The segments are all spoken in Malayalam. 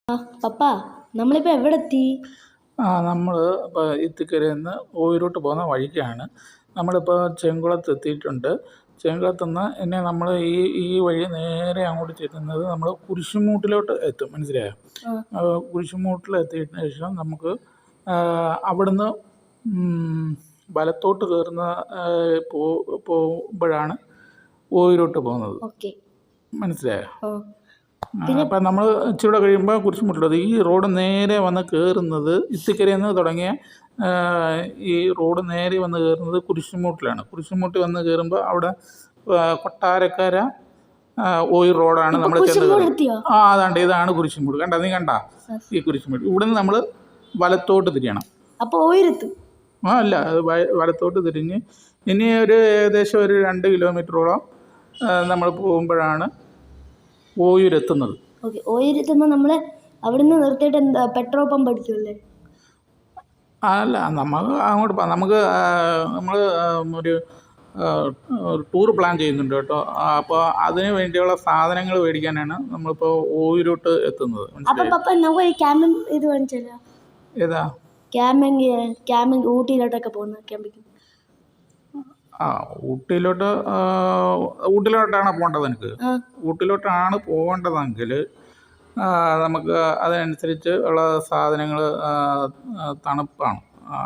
പപ്പ നമ്മളിപ്പോൾ എവിടെ എത്തി? നമ്മൾ ഇപ്പോൾ ഇത്തിക്കരയിൽ നിന്ന് ഓയൂരോട്ട് പോകുന്ന വഴിക്കാണ്. നമ്മളിപ്പോൾ ചെങ്കുളത്ത് എത്തിയിട്ടുണ്ട്. ചെങ്കുളത്ത് നിന്ന് ഇനി നമ്മൾ ഈ വഴി നേരെ അങ്ങോട്ട് ചെല്ലുന്നത് നമ്മൾ കുരിശുമൂട്ടിലോട്ട് എത്തും. മനസ്സിലായോ? കുരിശുമൂട്ടിൽ എത്തിയതിന് ശേഷം നമുക്ക് അവിടുന്ന് വലത്തോട്ട് കയറുന്ന പോകുമ്പോഴാണ് ഓയൂരോട്ട് പോകുന്നത്. മനസ്സിലായോ? അപ്പം നമ്മൾ ഇച്ചിരി കഴിയുമ്പോൾ കുരിശുമൂട്ടിലെത്തും. ഈ റോഡ് നേരെ വന്ന് കയറുന്നത് ഇത്തിക്കരയിൽ നിന്ന് തുടങ്ങിയ ഈ റോഡ് നേരെ വന്ന് കയറുന്നത് കുരിശുമൂട്ടിലാണ്. കുരിശുമൂട്ടിൽ വന്ന് കയറുമ്പോൾ അവിടെ കൊട്ടാരക്കര ഓയൂർ റോഡാണ് നമ്മൾ ചെന്നത്. അതാണ്ട് ഇതാണ് കുരിശുമൂട്. കണ്ട നീ കണ്ട ഈ കുരിശുമൂട്. ഇവിടുന്ന് നമ്മൾ വലത്തോട്ട് തിരിയണം. അപ്പോൾ ഓയൂരെത്തും? അല്ല, അത് വലത്തോട്ട് തിരിഞ്ഞ് ഇനി ഏകദേശം ഒരു 2 കിലോമീറ്ററോളം നമ്മൾ പോകുമ്പോഴാണ് ഓയൂരെത്തുന്നത്. ഓയൂരെത്തുമ്പോൾ നമ്മൾ അവിടുന്ന് നിർത്തിയിട്ട് എന്താ പെട്രോൾ പമ്പ് അടിക്കുമല്ലേ? അല്ല, നമുക്ക് അങ്ങോട്ട് പോകാം. നമ്മൾ ഒരു ടൂർ പ്ലാൻ ചെയ്യുന്നുണ്ട് കേട്ടോ. അപ്പോൾ അതിന് വേണ്ടിയുള്ള സാധനങ്ങൾ മേടിക്കാനാണ് നമ്മളിപ്പോൾ ഓയൂരോട്ട് എത്തുന്നത്. ഏതാ ക്യാമ്പിംഗ് ഊട്ടിയിലോട്ടൊക്കെ പോകുന്നത്? ക്യാമ്പിംഗ് ഊട്ടിയിലോട്ടാണ് പോകേണ്ടത്. എനിക്ക് ഊട്ടിയിലോട്ടാണ് പോകേണ്ടതെങ്കിൽ നമുക്ക് അതനുസരിച്ച് ഉള്ള സാധനങ്ങൾ തണുപ്പാണ്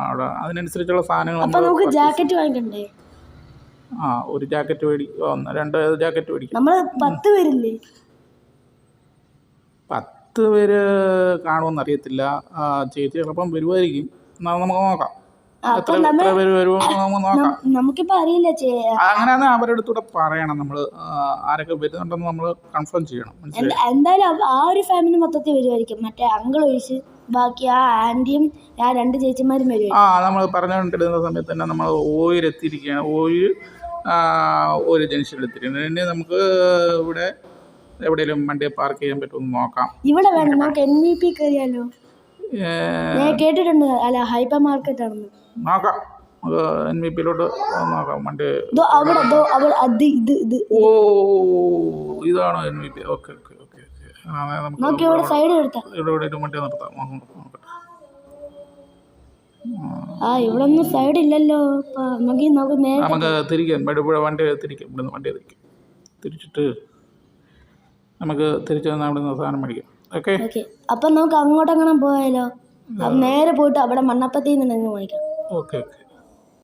അവിടെ. അതിനനുസരിച്ചുള്ള സാധനങ്ങൾ ജാക്കറ്റ് വാങ്ങിക്കണ്ടേ? ഒരു ജാക്കറ്റ് മേടിക്കും, 2 ജാക്കറ്റ് മേടിക്കും. നമ്മൾ 10 പേരില്ലേ? 10 പേര് കാണുമെന്ന് അറിയത്തില്ല. ചേച്ചി ചിലപ്പം വരുമായിരിക്കും. എന്നാൽ നമുക്ക് നോക്കാം എത്ര പേര് വരുമോ നോക്കാം. നമുക്കിപ്പോൾ അറിയില്ല. അങ്ങനെയാണെങ്കിൽ അവരുടെ അടുത്തൂടെ പറയണം. നമ്മൾ ആരൊക്കെ വരുന്നുണ്ടെന്ന് നമ്മൾ കൺഫേം ചെയ്യണം. എന്തായാലും ആ ഒരു ഫാമിലി മൊത്തത്തിൽ വരുമായിരിക്കും. മറ്റേ അങ്കിൾ ഒഴിച്ച് ബാക്കി ആ ആൻറ്റിയും 2 ചേച്ചിമാരും വരും. നമ്മൾ പറഞ്ഞുകൊണ്ടിരുന്ന സമയത്ത് തന്നെ നമ്മൾ ഓയൂരെത്തിയിരിക്കുകയാണ്. ഓയൂർ ജംഗ്ഷനിൽ എത്തിയിരിക്കുന്നത്. ഇനി നമുക്ക് ഇവിടെ എവിടെയെങ്കിലും വണ്ടി പാർക്ക് ചെയ്യാൻ പറ്റുമെന്ന് നോക്കാം. ഇവിടെ വേണം, നമുക്ക് NVP കയറിയാലോ? ഞാൻ കേട്ടിട്ടുണ്ട്. അല്ല, ഹൈപ്പർ മാർക്കറ്റ് ആണെന്ന്. നോക്കാം, NVPയിലോട്ട് നോക്കാം. വണ്ടി ഇതാണോ NVP? ഓക്കെ. നമുക്ക് ഇവിടെ സൈഡ് നിർത്താം. ഇവിടെ വണ്ടി നിർത്താം. ഇവിടെ ഒന്നും സൈഡ് ഇല്ലല്ലോ. നമുക്ക് തിരിക്കാം. വണ്ടി തിരിക്കാം. ഇവിടുന്ന് വണ്ടി തിരിച്ചിട്ട് നമുക്ക് തിരിച്ചു വന്നാൽ അവിടെ നിന്ന് സാധനം മേടിക്കാം. ഓക്കെ. അപ്പം നമുക്ക് അങ്ങോട്ടെങ്ങനെ പോയാലോ? നേരെ പോയിട്ട് അവിടെ മണ്ണപ്പത്തിൽ നിന്ന് വാങ്ങിക്കാം. ഓക്കെ.